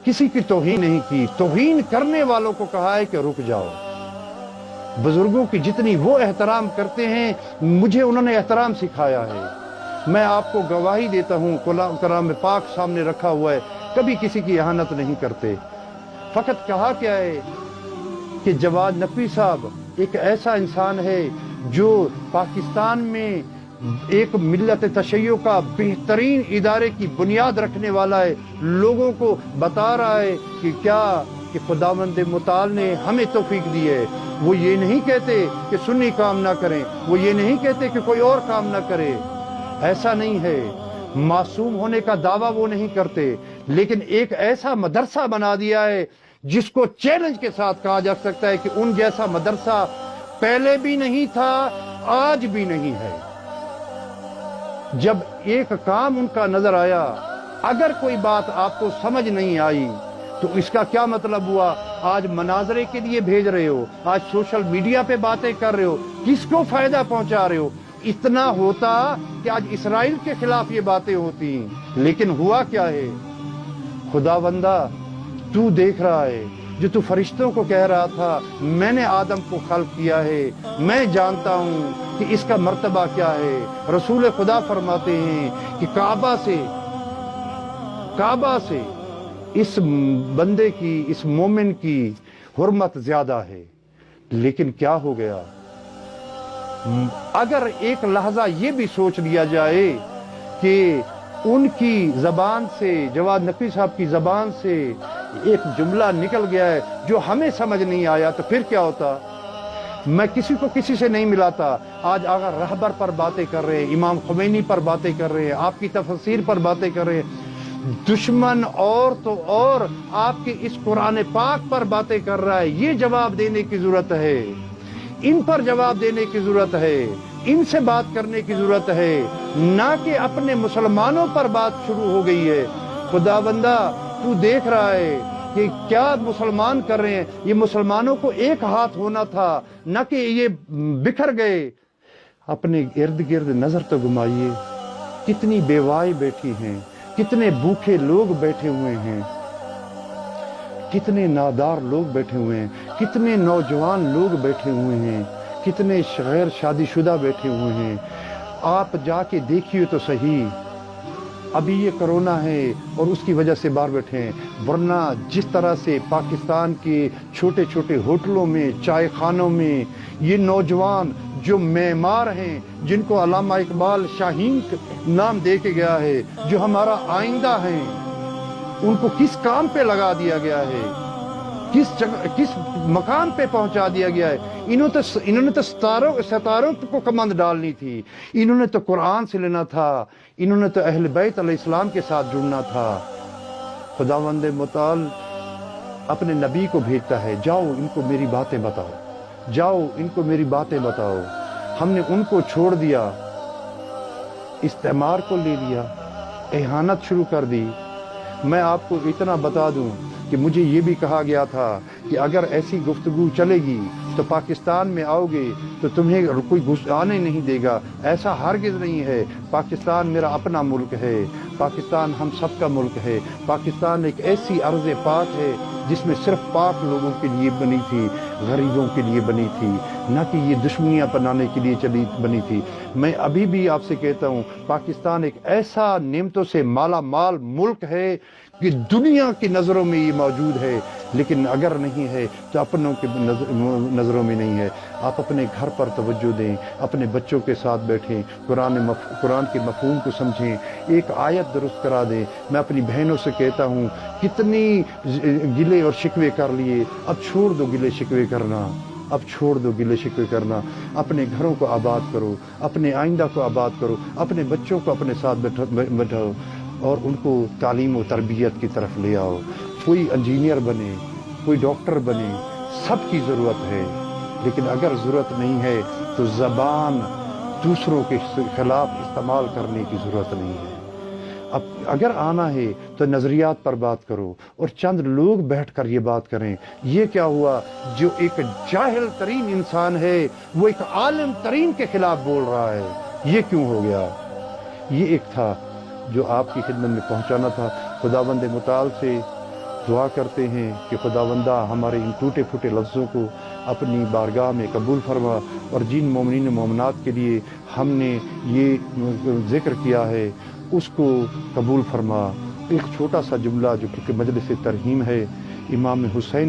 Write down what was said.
کسی کی توہین نہیں کی، توہین کرنے والوں کو کہا ہے کہ رک جاؤ۔ بزرگوں کی جتنی وہ احترام کرتے ہیں، مجھے انہوں نے احترام سکھایا ہے۔ میں آپ کو گواہی دیتا ہوں، کلام پاک سامنے رکھا ہوا ہے، کبھی کسی کی اہانت نہیں کرتے۔ فقط کہا کیا ہے کہ جواد نقوی صاحب ایک ایسا انسان ہے جو پاکستان میں ایک ملت تشیع کا بہترین ادارے کی بنیاد رکھنے والا ہے، لوگوں کو بتا رہا ہے کہ کیا کہ خداوند متعال نے ہمیں توفیق دی ہے۔ وہ یہ نہیں کہتے کہ سنی کام نہ کریں، وہ یہ نہیں کہتے کہ کوئی اور کام نہ کرے، ایسا نہیں ہے۔ معصوم ہونے کا دعویٰ وہ نہیں کرتے، لیکن ایک ایسا مدرسہ بنا دیا ہے جس کو چیلنج کے ساتھ کہا جا سکتا ہے کہ ان جیسا مدرسہ پہلے بھی نہیں تھا، آج بھی نہیں ہے۔ جب ایک کام ان کا نظر آیا، اگر کوئی بات آپ کو سمجھ نہیں آئی تو اس کا کیا مطلب ہوا؟ آج مناظرے کے لیے بھیج رہے ہو، آج سوشل میڈیا پہ باتیں کر رہے ہو، کس کو فائدہ پہنچا رہے ہو؟ اتنا ہوتا کہ آج اسرائیل کے خلاف یہ باتیں ہوتی، لیکن ہوا کیا ہے؟ خداوندہ تو دیکھ رہا ہے، جو تو فرشتوں کو کہہ رہا تھا میں نے آدم کو خلق کیا ہے، میں جانتا ہوں کہ اس کا مرتبہ کیا ہے۔ رسول خدا فرماتے ہیں کہ کعبہ سے اس بندے کی، اس مومن کی حرمت زیادہ ہے، لیکن کیا ہو گیا؟ اگر ایک لحظہ یہ بھی سوچ لیا جائے کہ ان کی زبان سے، جواد نقوی صاحب کی زبان سے ایک جملہ نکل گیا ہے جو ہمیں سمجھ نہیں آیا، تو پھر کیا ہوتا؟ میں کسی کو کسی سے نہیں ملاتا۔ آج آقا رہبر پر باتیں کر رہے ہیں، امام خمینی پر باتیں کر رہے ہیں، آپ کی تفسیر پر باتیں کر رہے ہیں۔ دشمن اور تو اور آپ کے اس قرآن پاک پر باتیں کر رہا ہے۔ یہ جواب دینے کی ضرورت ہے، ان پر جواب دینے کی ضرورت ہے، ان سے بات کرنے کی ضرورت ہے، نہ کہ اپنے مسلمانوں پر بات شروع ہو گئی ہے۔ خداوندہ تو دیکھ رہا ہے کہ کیا مسلمان کر رہے ہیں۔ یہ مسلمانوں کو ایک ہاتھ ہونا تھا، نہ کہ یہ بکھر گئے۔ اپنے ارد گرد نظر تو گھمائیے، کتنی بیوائیں بیٹھی ہیں، کتنے بھوکے لوگ بیٹھے ہوئے ہیں، کتنے نادار لوگ بیٹھے ہوئے ہیں، کتنے نوجوان لوگ بیٹھے ہوئے ہیں، کتنے غیر شادی شدہ بیٹھے ہوئے ہیں۔ آپ جا کے دیکھیے تو صحیح، ابھی یہ کرونا ہے اور اس کی وجہ سے باہر بیٹھے ہیں، ورنہ جس طرح سے پاکستان کے چھوٹے چھوٹے ہوٹلوں میں، چائے خانوں میں یہ نوجوان جو معمار ہیں، جن کو علامہ اقبال شاہین نام دے کے گیا ہے، جو ہمارا آئندہ ہیں، ان کو کس کام پہ لگا دیا گیا ہے، کس مقام پہ پہنچا دیا گیا ہے۔ انہوں نے تو ستاروں کو کمند ڈالنی تھی، انہوں نے تو قرآن سے لینا تھا، انہوں نے تو اہل بیت علیہ السلام کے ساتھ جڑنا تھا۔ خداوند متعال اپنے نبی کو بھیجتا ہے، جاؤ ان کو میری باتیں بتاؤ، جاؤ ان کو میری باتیں بتاؤ۔ ہم نے ان کو چھوڑ دیا، استعمار کو لے لیا، اہانت شروع کر دی۔ میں آپ کو اتنا بتا دوں کہ مجھے یہ بھی کہا گیا تھا کہ اگر ایسی گفتگو چلے گی تو پاکستان میں آؤ گے تو تمہیں کوئی آنے نہیں دے گا۔ ایسا ہرگز نہیں ہے۔ پاکستان میرا اپنا ملک ہے، پاکستان ہم سب کا ملک ہے۔ پاکستان ایک ایسی ارض پاک ہے جس میں صرف پاک لوگوں کے لیے بنی تھی، غریبوں کے لیے بنی تھی، نہ کہ یہ دشمنیاں بنانے کے لیے بنی تھی۔ میں ابھی بھی آپ سے کہتا ہوں، پاکستان ایک ایسا نعمتوں سے مالا مال ملک ہے کہ دنیا کی نظروں میں یہ موجود ہے، لیکن اگر نہیں ہے تو اپنوں کی نظروں میں نہیں ہے۔ آپ اپنے گھر پر توجہ دیں، اپنے بچوں کے ساتھ بیٹھیں، قرآن کے مفہوم کو سمجھیں، ایک آیت درست کرا دیں۔ میں اپنی بہنوں سے کہتا ہوں، کتنی گلے اور شکوے کر لیے، اب چھوڑ دو گلے شکوے کرنا، اب چھوڑ دو گلے شکوے کرنا۔ اپنے گھروں کو آباد کرو، اپنے آئندہ کو آباد کرو، اپنے بچوں کو اپنے ساتھ بٹھاؤ اور ان کو تعلیم و تربیت کی طرف لے آؤ۔ کوئی انجینئر بنے، کوئی ڈاکٹر بنے، سب کی ضرورت ہے، لیکن اگر ضرورت نہیں ہے تو زبان دوسروں کے خلاف استعمال کرنے کی ضرورت نہیں ہے۔ اب اگر آنا ہے تو نظریات پر بات کرو اور چند لوگ بیٹھ کر یہ بات کریں۔ یہ کیا ہوا؟ جو ایک جاہل ترین انسان ہے وہ ایک عالم ترین کے خلاف بول رہا ہے، یہ کیوں ہو گیا؟ یہ ایک تھا جو آپ کی خدمت میں پہنچانا تھا۔ خداوند متعال سے دعا کرتے ہیں کہ خداوندہ ہمارے ان ٹوٹے پھوٹے لفظوں کو اپنی بارگاہ میں قبول فرما، اور جن مومنین و مومنات کے لیے ہم نے یہ ذکر کیا ہے اس کو قبول فرما۔ ایک چھوٹا سا جملہ جو کہ مجلس ترحیم ہے، امام حسین